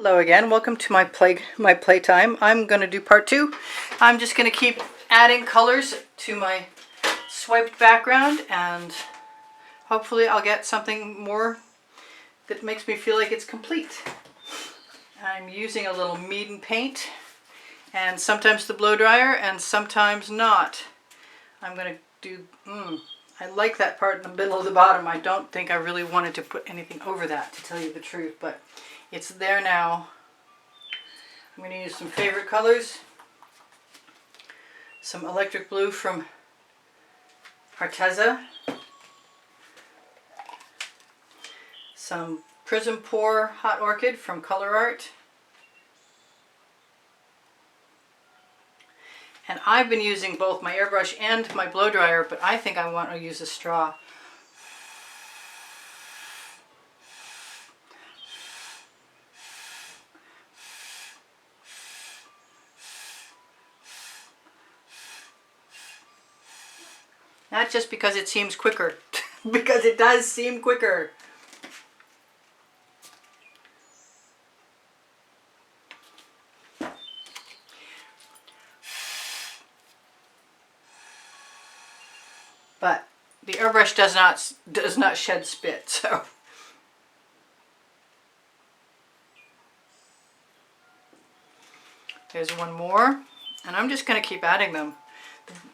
Hello again, welcome to my playtime. I'm going to do part 2. I'm just going to keep adding colors to my swiped background and hopefully I'll get something more that makes me feel like it's complete. I'm using a little Meeden paint and sometimes the blow dryer and sometimes not. I'm going to do, I like that part in the middle of the bottom. I don't think I really wanted to put anything over that, to tell you the truth, but it's there now. I'm going to use some favorite colors. Some electric blue from Arteza. Some Prism Pour Hot Orchid from Color Art. And I've been using both my airbrush and my blow dryer, but I think I want to use a straw. Not just because it seems quicker, because it does seem quicker. But the airbrush does not shed spit, so. There's one more, and I'm just going to keep adding them.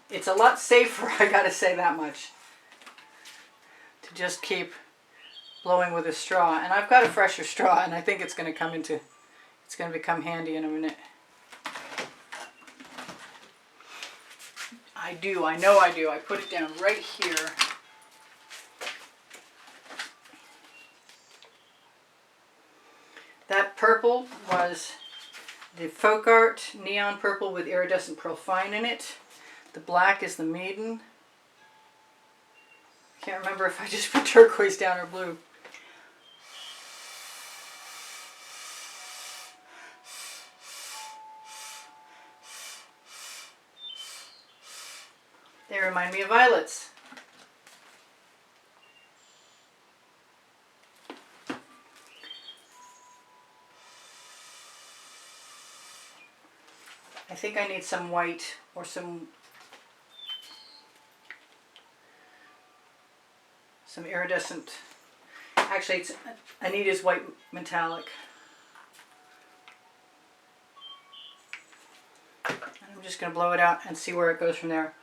It's a lot safer, I gotta say that much, to just keep blowing with a straw. And I've got a fresher straw, and I think it's going to become handy in a minute. I know I do. I put it down right here. That purple was the Folk Art Neon Purple with Iridescent Pearl Fine in it. The black is the Meeden. I can't remember if I just put turquoise down or blue. They remind me of violets. I think I need some white or some iridescent. Actually, I need is white metallic. And I'm just going to blow it out and see where it goes from there.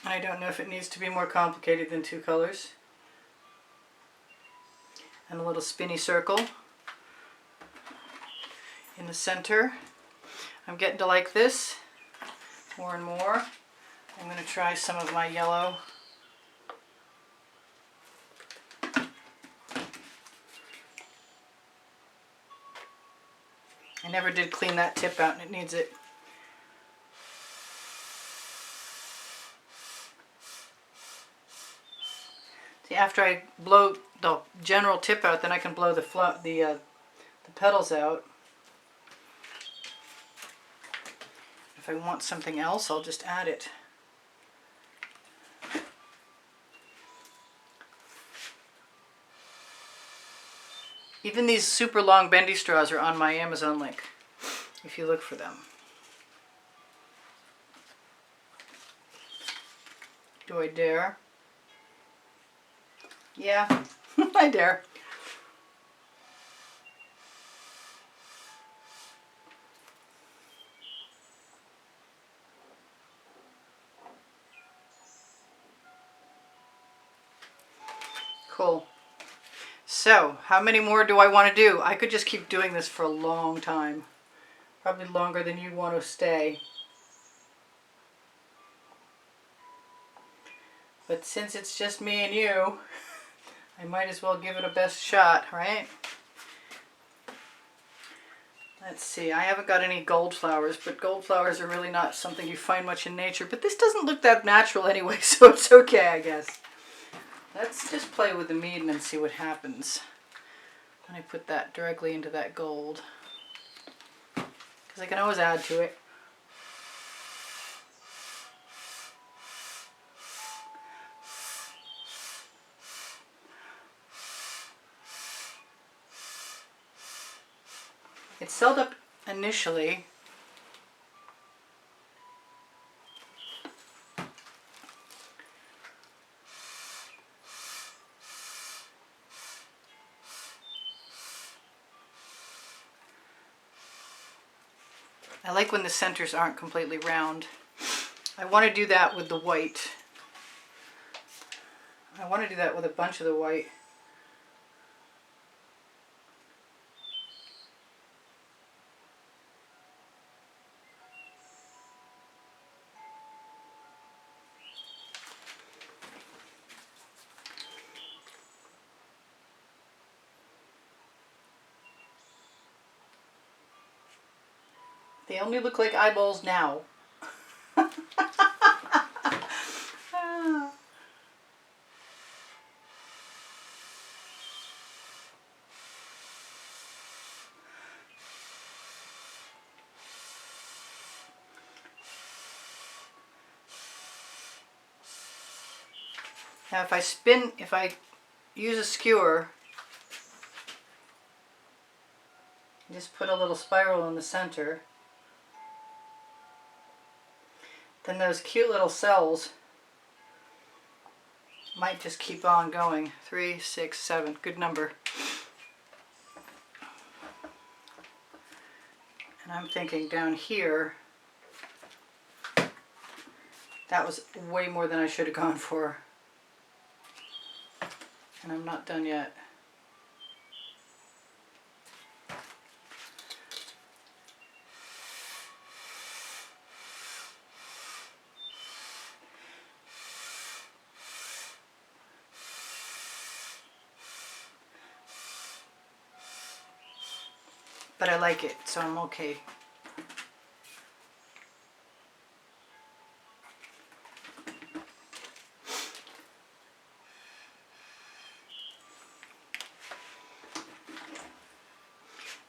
I don't know if it needs to be more complicated than 2 colors. And a little spinny circle in the center. I'm getting to like this more and more. I'm going to try some of my yellow. I never did clean that tip out and it needs it. After I blow the general tip out, then I can blow the petals out. If I want something else, I'll just add it. Even these super long bendy straws are on my Amazon link, if you look for them. Do I dare? Yeah, I dare. Cool. So, how many more do I want to do? I could just keep doing this for a long time. Probably longer than you want to stay. But since it's just me and you, I might as well give it a best shot, right? Let's see, I haven't got any gold flowers, but gold flowers are really not something you find much in nature. But this doesn't look that natural anyway, so it's okay, I guess. Let's just play with the Meeden and see what happens when I put that directly into that gold. because I can always add to it. It selled up initially. I like when the centers aren't completely round. I want to do that with the white. I want to do that with a bunch of the white. They only look like eyeballs now. Now if I use a skewer, just put a little spiral in the center, then those cute little cells might just keep on going. 3, 6, 7, good number. And I'm thinking down here, that was way more than I should have gone for. And I'm not done yet. But I like it, so I'm okay.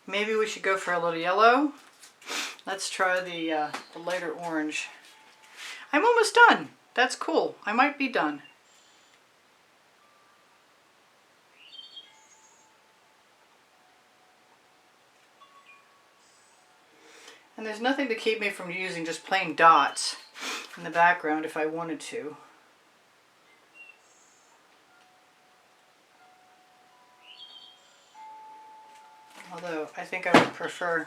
Maybe we should go for a little yellow. Let's try the lighter orange. I'm almost done. That's cool. I might be done. And there's nothing to keep me from using just plain dots in the background if I wanted to. Although I think I would prefer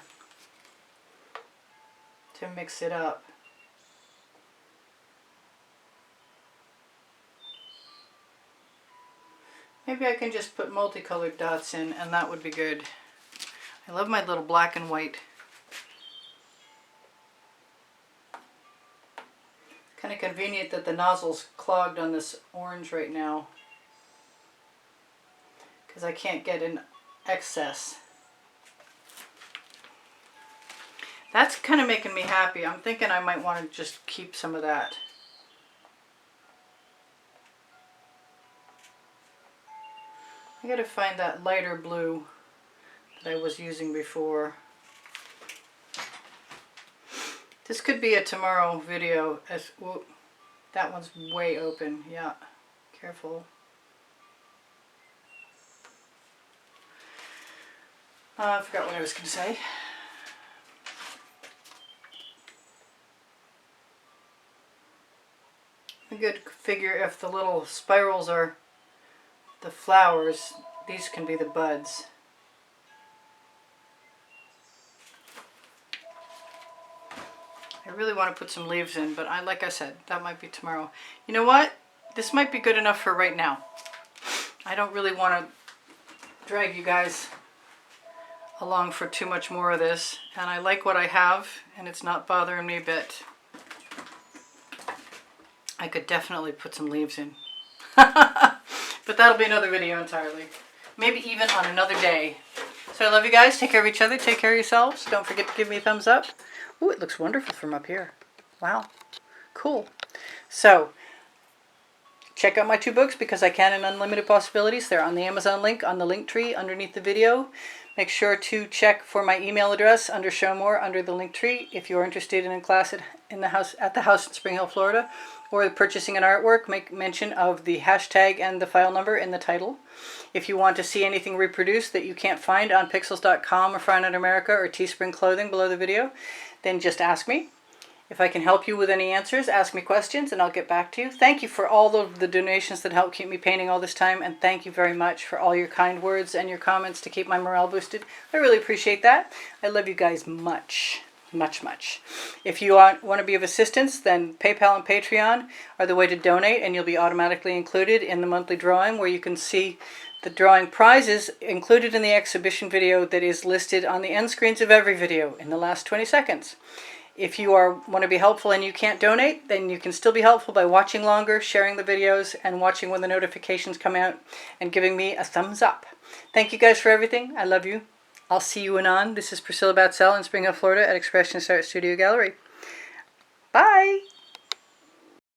to mix it up. Maybe I can just put multicolored dots in and that would be good. I love my little black and white. Kind of convenient that the nozzle's clogged on this orange right now, because I can't get an excess. That's kind of making me happy. I'm thinking I might want to just keep some of that. I gotta find that lighter blue that I was using before. This could be a tomorrow video. Whoop, that one's way open. Yeah, careful. I forgot what I was going to say. A good figure if the little spirals are the flowers, these can be the buds. I really want to put some leaves in, but like I said, that might be tomorrow. You know what? This might be good enough for right now. I don't really want to drag you guys along for too much more of this, and I like what I have, and it's not bothering me a bit. I could definitely put some leaves in. But that'll be another video entirely. Maybe even on another day. So I love you guys. Take care of each other. Take care of yourselves. Don't forget to give me a thumbs up. Ooh, it looks wonderful from up here. Wow. Cool. So, check out my 2 books, Because I Can and Unlimited Possibilities. They're on the Amazon link on the link tree underneath the video. Make sure to check for my email address under Show More under the link tree if you're interested in a class at the house in Spring Hill, Florida, or purchasing an artwork. Make mention of the hashtag and the file number in the title. If you want to see anything reproduced that you can't find on pixels.com or Frown in America or Teespring Clothing below the video, then just ask me. If I can help you with any answers, ask me questions and I'll get back to you. Thank you for all of the donations that help keep me painting all this time, and thank you very much for all your kind words and your comments to keep my morale boosted. I really appreciate that. I love you guys much, much, much. If you want to be of assistance, then PayPal and Patreon are the way to donate, and you'll be automatically included in the monthly drawing where you can see the drawing prizes included in the exhibition video that is listed on the end screens of every video in the last 20 seconds. If you want to be helpful and you can't donate, then you can still be helpful by watching longer, sharing the videos, and watching when the notifications come out, and giving me a thumbs up. Thank you guys for everything. I love you. I'll see you anon. This is Priscilla Batzell in Spring Hill, Florida at Expressionist Art Studio Gallery. Bye!